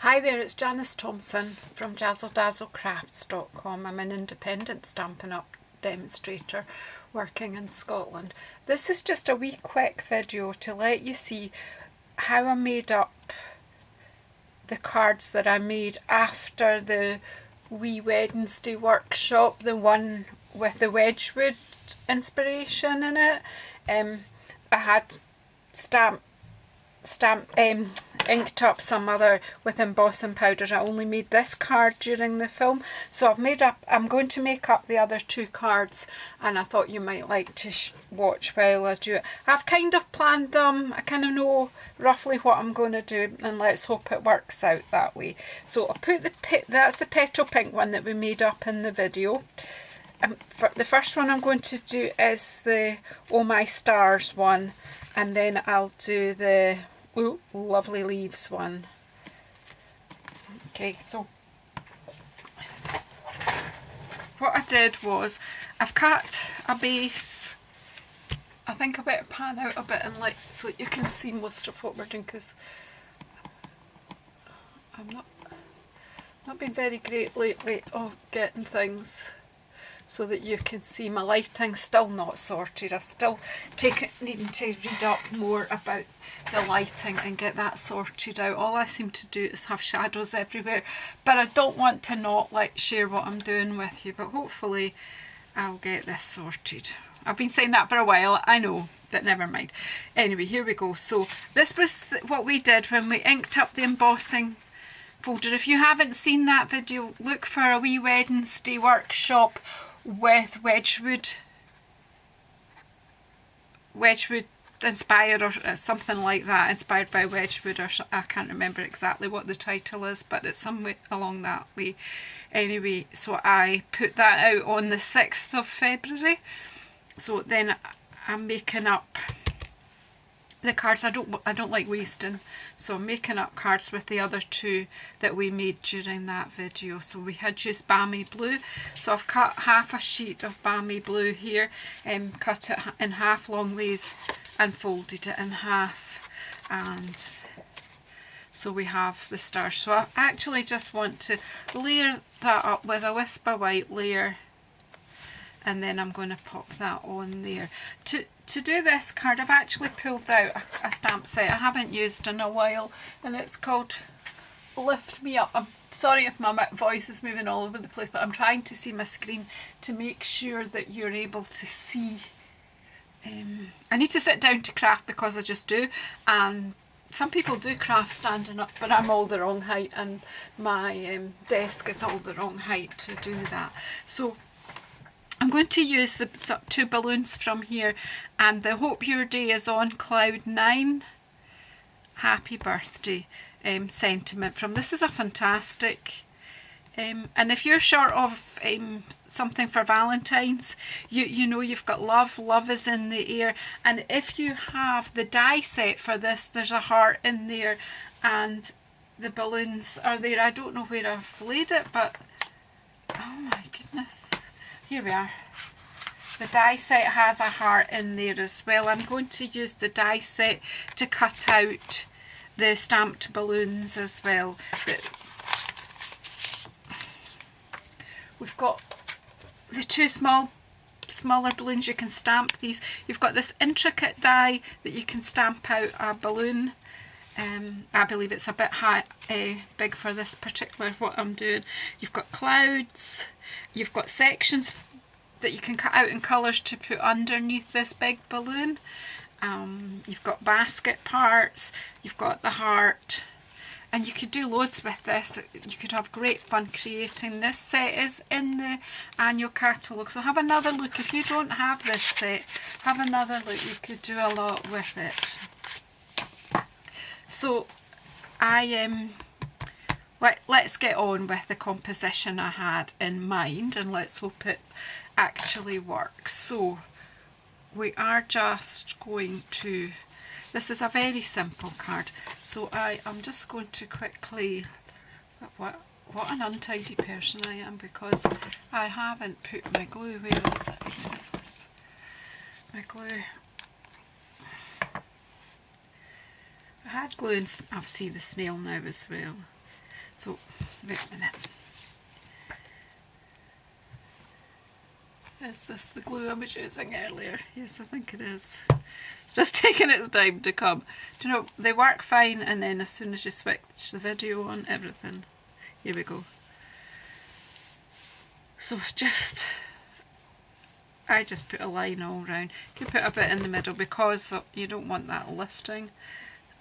Hi there, it's Janice Thompson from JazzleDazzleCrafts.com. I'm an independent Stampin' Up! Demonstrator working in Scotland. This is just a wee quick video to let you see how I made up the cards that I made after the Wee Wednesday workshop, the one with the Wedgwood inspiration in it. I had inked up some other with embossing powder. I only made this card during the film, so I'm going to make up the other two cards, and I thought you might like to watch while I do it. I've kind of planned them, I kind of know roughly what I'm going to do, and let's hope it works out that way. So I'll put that's the petal pink one that we made up in the video. For the first one I'm going to do is the Oh My Stars one, and then I'll do the Lovely Leaves one. Okay, so what I did was I've cut a base. I think I better pan out a bit and so you can see most of what we're doing, because I'm not been very great lately of getting things so that you can see. My lighting's still not sorted. I've still needing to read up more about the lighting and get that sorted out. All I seem to do is have shadows everywhere, but I don't want to not share what I'm doing with you, but hopefully I'll get this sorted. I've been saying that for a while, I know, but never mind. Anyway, here we go. So this was what we did when we inked up the embossing folder. If you haven't seen that video, look for a Wee Wednesday workshop with Wedgwood inspired, or something like that, inspired by Wedgwood, or I can't remember exactly what the title is, but it's somewhere along that way. Anyway, so I put that out on the 6th of February. So then I'm making up the cards. I don't like wasting, so I'm making up cards with the other two that we made during that video. So we had used Balmy Blue, so I've cut half a sheet of Balmy Blue here, cut it in half long ways and folded it in half, and so we have the stars. So I actually just want to layer that up with a Whisper White layer, and then I'm going to pop that on there. To do this card, I've actually pulled out a stamp set I haven't used in a while, and it's called Lift Me Up. I'm sorry if my voice is moving all over the place, but I'm trying to see my screen to make sure that you're able to see. I need to sit down to craft because I just do, and some people do craft standing up, but I'm all the wrong height, and my desk is all the wrong height to do that. So I'm going to use the two balloons from here, and the Hope Your Day is on Cloud 9 happy birthday sentiment from. This is a fantastic, and if you're short of something for Valentine's, you know you've got love is in the air, and if you have the die set for this, there's a heart in there and the balloons are there. I don't know where I've laid it, but oh my goodness, here we are. The die set has a heart in there as well. I'm going to use the die set to cut out the stamped balloons as well. We've got the two smaller balloons. You can stamp these. You've got this intricate die that you can stamp out a balloon. I believe it's a bit big for this particular what I'm doing. You've got clouds. You've got sections that you can cut out in colours to put underneath this big balloon. You've got basket parts. You've got the heart. And you could do loads with this. You could have great fun creating. This set is in the annual catalogue, so have another look. If you don't have this set, have another look. You could do a lot with it. So let's get on with the composition I had in mind, and let's hope it actually works. So we are just going to, this is a very simple card, so I'm just going to quickly, what an untidy person I am, because I haven't put my glue. Where is it? Here it is. My glue. I had glue and I've seen the snail now as well. So, wait a minute. Is this the glue I was using earlier? Yes, I think it is. It's just taking its time to come. Do you know, they work fine, and then as soon as you switch the video on, everything. Here we go. So I just put a line all round. You can put a bit in the middle because you don't want that lifting.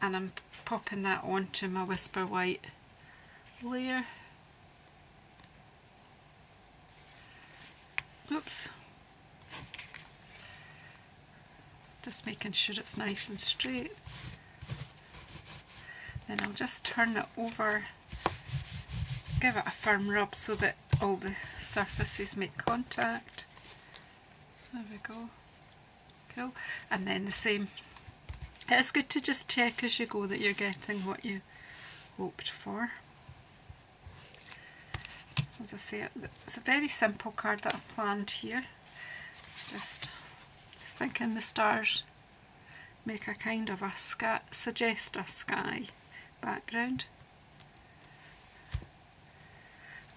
And I'm popping that onto my Whisper White layer. Oops. Just making sure it's nice and straight. Then I'll just turn it over, give it a firm rub so that all the surfaces make contact. There we go. Cool. And then the same. It's good to just check as you go that you're getting what you hoped for. As I say, it's a very simple card that I've planned here. Just thinking the stars make a kind of a suggest a sky background.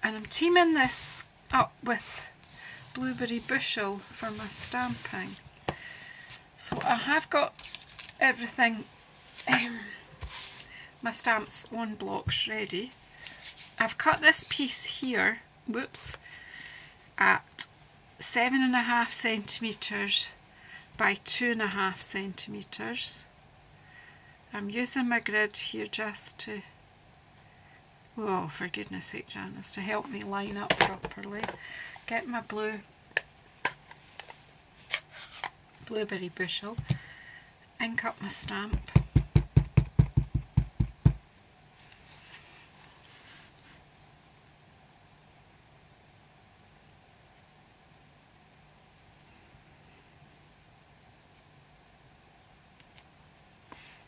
And I'm teaming this up with Blueberry Bushel for my stamping. So I have got everything, my stamps on blocks ready. I've cut this piece here, whoops, at 7.5 centimetres by 2.5 centimetres. I'm using my grid here just to, oh for goodness sake Janice, to help me line up properly. Get my Blueberry Bushel, ink up my stamp.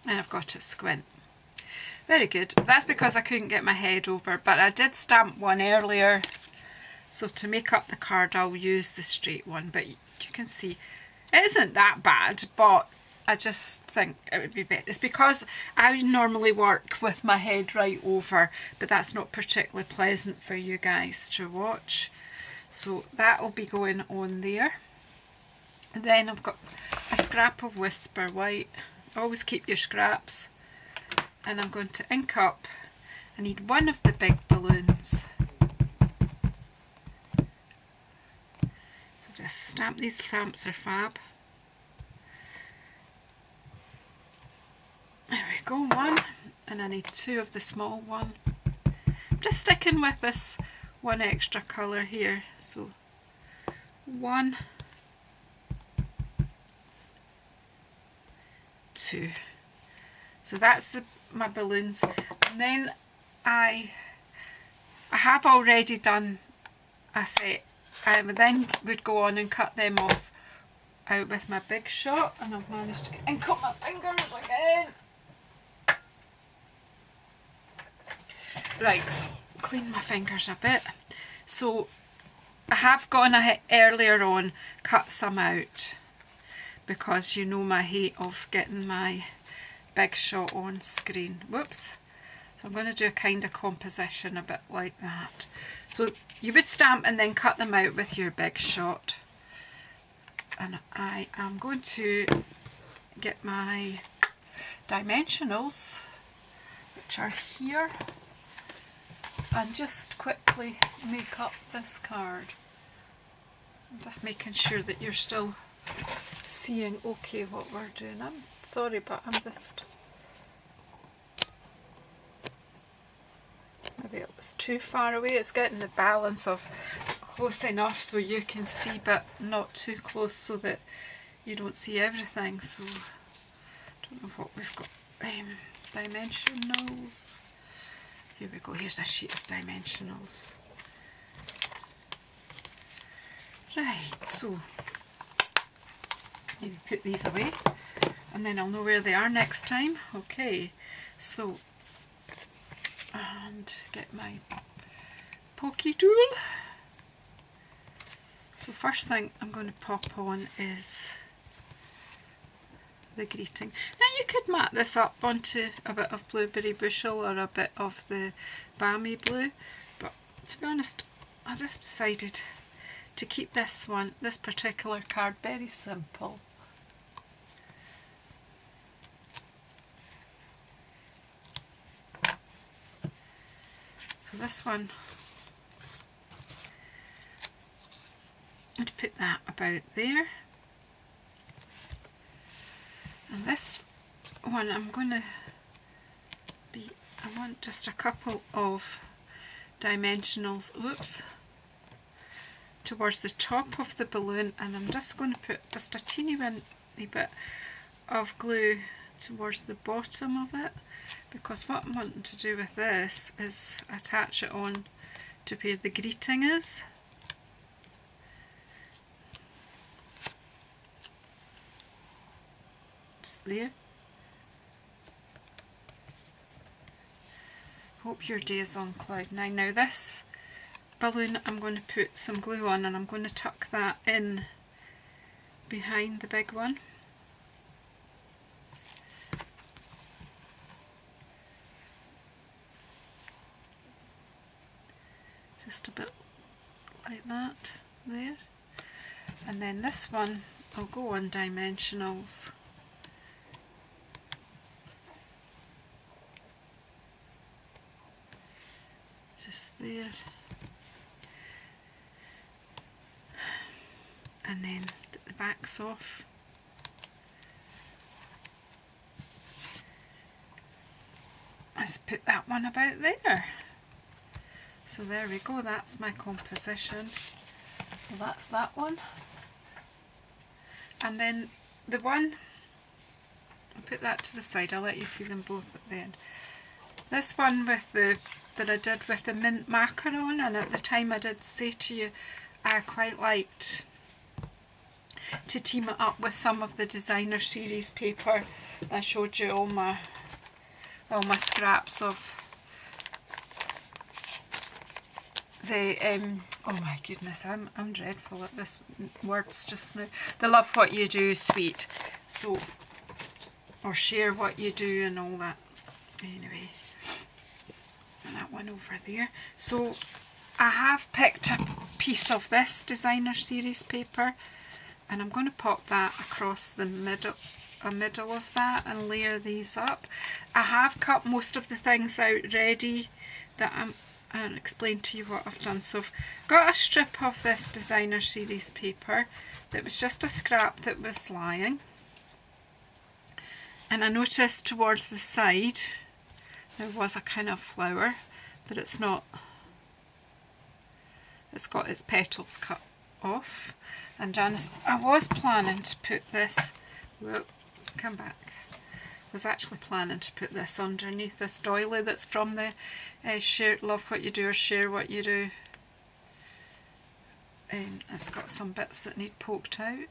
And I've got to squint. Very good. That's because I couldn't get my head over, but I did stamp one earlier. So to make up the card, I'll use the straight one. But you can see, it isn't that bad, but I just think it would be better. It's because I normally work with my head right over, but that's not particularly pleasant for you guys to watch. So that'll be going on there. And then I've got a scrap of Whisper White. Always keep your scraps. And I'm going to ink up. I need one of the big balloons. So just stamp, these stamps are fab. There we go, one. And I need two of the small one. I'm just sticking with this one extra colour here. So one, two. So that's my balloons. And then I have already done a set. I then would go on and cut them off out with my Big Shot, and I've managed to ink up my fingers again. Right, so clean my fingers a bit. So I have gone ahead earlier on, cut some out, because you know my hate of getting my Big Shot on screen. Whoops. So I'm going to do a kind of composition a bit like that. So you would stamp and then cut them out with your Big Shot. And I am going to get my dimensionals, which are here, and just quickly make up this card. I'm just making sure that you're still seeing okay what we're doing. I'm sorry, but I'm just, maybe it was too far away. It's getting the balance of close enough so you can see, but not too close so that you don't see everything. So I don't know what we've got. Dimensionals. Here we go. Here's a sheet of dimensionals. Right, so maybe put these away and then I'll know where they are next time. Okay, so, and get my pokey tool. So first thing I'm going to pop on is the greeting. Now you could mat this up onto a bit of Blueberry Bushel or a bit of the Balmy Blue, but to be honest I just decided to keep this particular card very simple. So this one, I'd put that about there. And this one I want just a couple of dimensionals, towards the top of the balloon, and I'm just going to put just a teeny bit of glue towards the bottom of it, because what I'm wanting to do with this is attach it on to where the greeting is. Just there. Hope your day is on cloud nine. Now this balloon I'm going to put some glue on, and I'm going to tuck that in behind the big one. Just a bit like that there. And then this one will go on dimensionals. Just there. And then the back's off. Let's put that one about there. So there we go, that's my composition. So that's that one. And then the one, I'll put that to the side, I'll let you see them both at the end. This one with that I did with the mint macaron, and at the time I did say to you I quite liked to team it up with some of the designer series paper. I showed you all my scraps of the oh my goodness, I'm dreadful at this words just now. The Love What You Do suite, so, or Share What You Do and all that. Anyway, and that one over there. So I have picked a piece of this designer series paper, and I'm going to pop that across the middle of that and layer these up. I have cut most of the things out ready that I'll explain to you what I've done. So I've got a strip of this designer series paper that was just a scrap that was lying, and I noticed towards the side there was a kind of flower, but it's not, it's got its petals cut off. And Janice, I was planning to put this, whoop, come back, was actually planning to put this underneath this doily that's from the Share, Love What You Do or Share What You Do. It's got some bits that need poked out.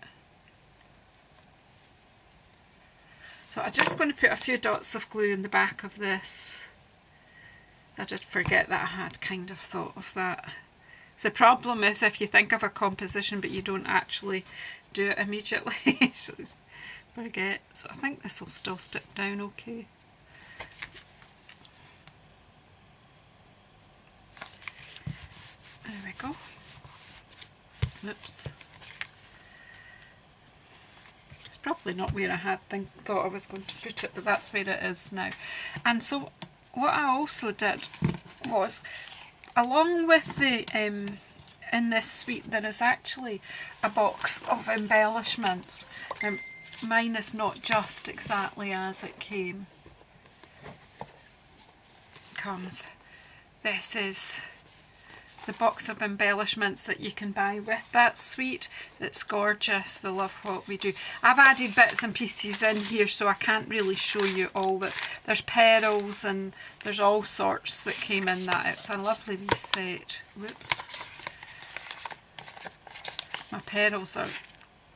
So I'm just going to put a few dots of glue in the back of this. I did forget that I had kind of thought of that. So the problem is if you think of a composition but you don't actually do it immediately. So forget. So I think this will still stick down okay. There we go. Oops. It's probably not where I had thought I was going to put it, but that's where it is now. And so what I also did was, along with the in this suite there is actually a box of embellishments. Mine is not just exactly as it comes. This is the box of embellishments that you can buy with that suite. It's gorgeous, the Love What We Do. I've added bits and pieces in here so I can't really show you all that. There's pearls and there's all sorts that came in that. It's a lovely wee set. Whoops. My pearls are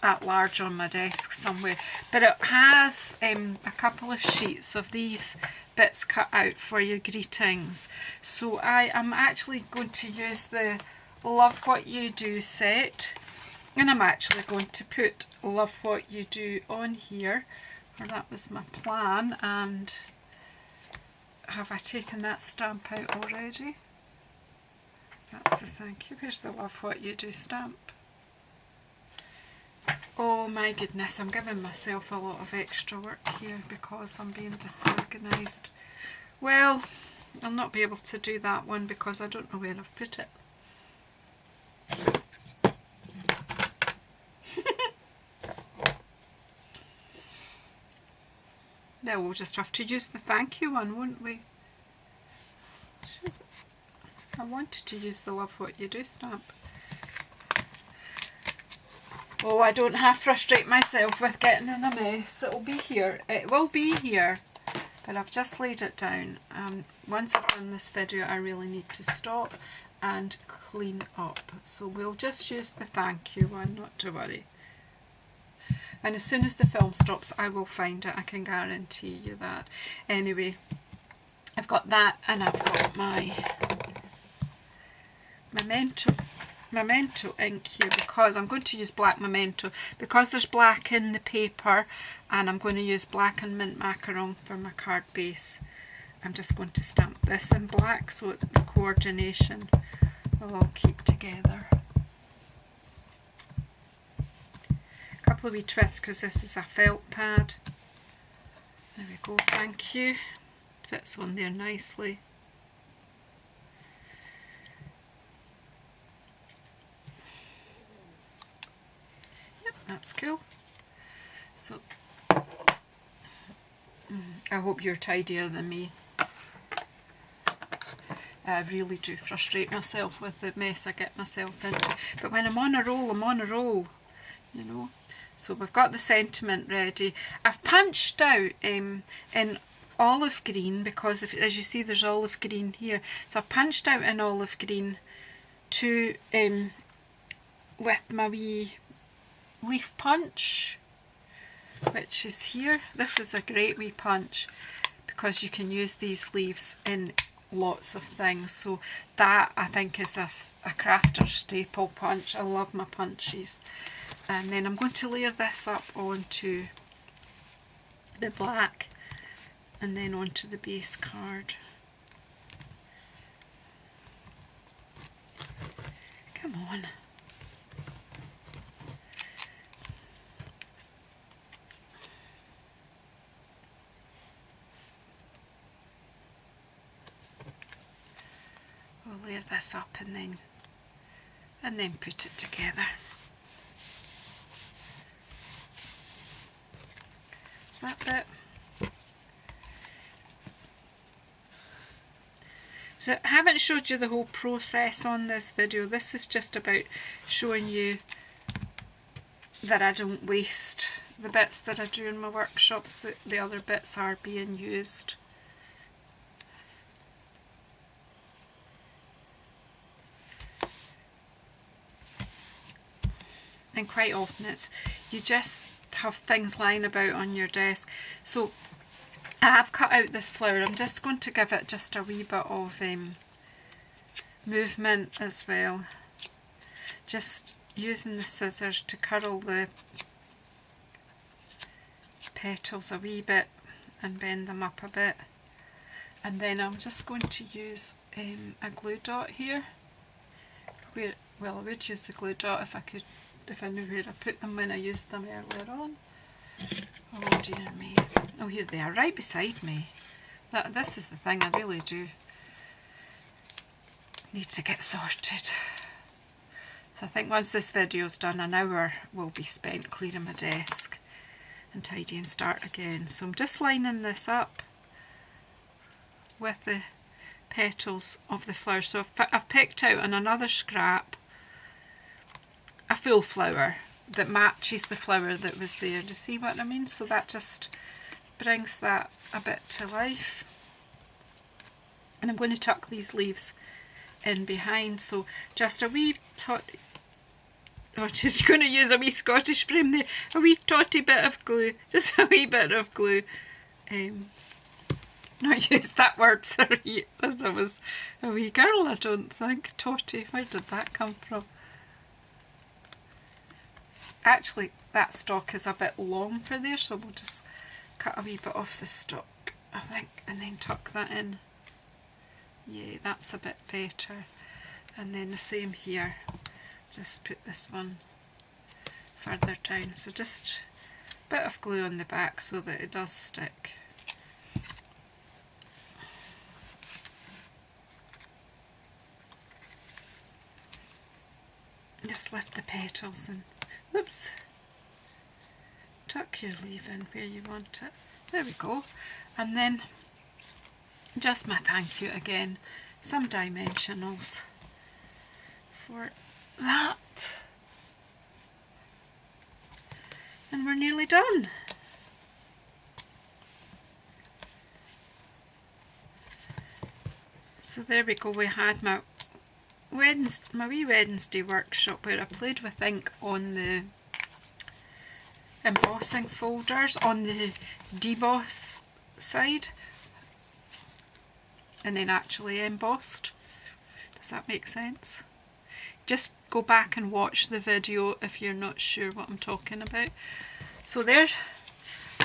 at large on my desk somewhere, but it has a couple of sheets of these bits cut out for your greetings. So I am actually going to use the Love What You Do set, and I'm actually going to put Love What You Do on here or that was my plan. And have I taken that stamp out already? That's the thank you. Where's the love what you do stamp? Oh my goodness, I'm giving myself a lot of extra work here because I'm being disorganised. Well, I'll not be able to do that one because I don't know where I've put it. Now we'll just have to use the thank you one, won't we? I wanted to use the love what you do stamp. Oh, I don't half frustrate myself with getting in a mess. It'll be here. It will be here. But I've just laid it down. Once I've done this video, I really need to stop and clean up. So we'll just use the thank you one, not to worry. And as soon as the film stops, I will find it. I can guarantee you that. Anyway, I've got that, and I've got my Memento ink here because I'm going to use black Memento because there's black in the paper, and I'm going to use black and mint macaron for my card base. I'm just going to stamp this in black so the coordination will all keep together. A couple of wee twists because this is a felt pad. There we go, thank you. Fits on there nicely. That's cool. So I hope you're tidier than me. I really do frustrate myself with the mess I get myself into. But when I'm on a roll, I'm on a roll, you know. So we've got the sentiment ready. I've punched out in olive green because as you see there's olive green here. So I've punched out in olive green to with my wee leaf punch, which is here. This is a great wee punch because you can use these leaves in lots of things. So that I think is a crafter staple punch. I love my punches. And then I'm going to layer this up onto the black and then onto the base card. Come on. We'll layer this up and then put it together. Is that bit? So I haven't showed you the whole process on this video. This is just about showing you that I don't waste the bits that I do in my workshops. The other bits are being used. And quite often you just have things lying about on your desk. So I have cut out this flower. I'm just going to give it just a wee bit of movement as well. Just using the scissors to curl the petals a wee bit and bend them up a bit. And then I'm just going to use a glue dot here. Well, I would use the glue dot if I knew where I put them when I used them earlier on. Oh dear me. Oh, here they are, right beside me. This is the thing, I really do need to get sorted. So I think once this video's done, an hour will be spent clearing my desk and tidying start again. So I'm just lining this up with the petals of the flower. So I've picked out on another scrap a full flower that matches the flower that was there. Do you see what I mean? So that just brings that a bit to life. And I'm going to tuck these leaves in behind. So just a wee I'm just going to use a wee Scottish frame there. A wee totty bit of glue. Just a wee bit of glue. Not used that word since I was a wee girl, I don't think. Totty, where did that come from? Actually, that stalk is a bit long for there, so we'll just cut a wee bit off the stock, I think, and then tuck that in. Yeah, that's a bit better. And then the same here, just put this one further down. So just a bit of glue on the back so that it does stick. Just lift the petals and, whoops, tuck your leaf in where you want it. There we go. And then just my thank you again, some dimensionals for that. And we're nearly done. So there we go, we had my wee Wednesday workshop where I played with ink on the embossing folders on the deboss side, and then actually embossed. Does that make sense? Just go back and watch the video if you're not sure what I'm talking about. So there,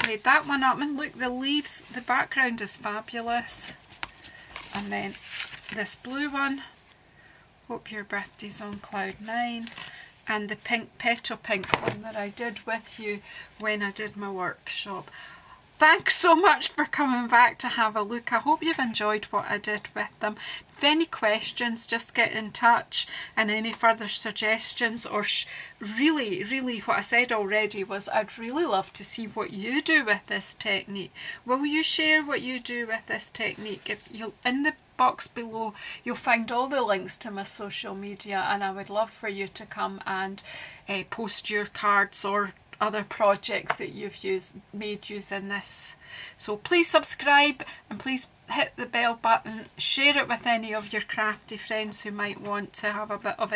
made that one up, and look, the leaves, the background is fabulous. And then this blue one, Hope Your Birthday's on Cloud 9, and the pink petal pink one that I did with you when I did my workshop. Thanks so much for coming back to have a look. I hope you've enjoyed what I did with them. If any questions, just get in touch, and any further suggestions, or really what I said already was I'd really love to see what you do with this technique. Will you share what you do with this technique? If you'll, in the box below you'll find all the links to my social media, and I would love for you to come and post your cards or other projects that you've made using this. So please subscribe, and please hit the bell button, share it with any of your crafty friends who might want to have a bit of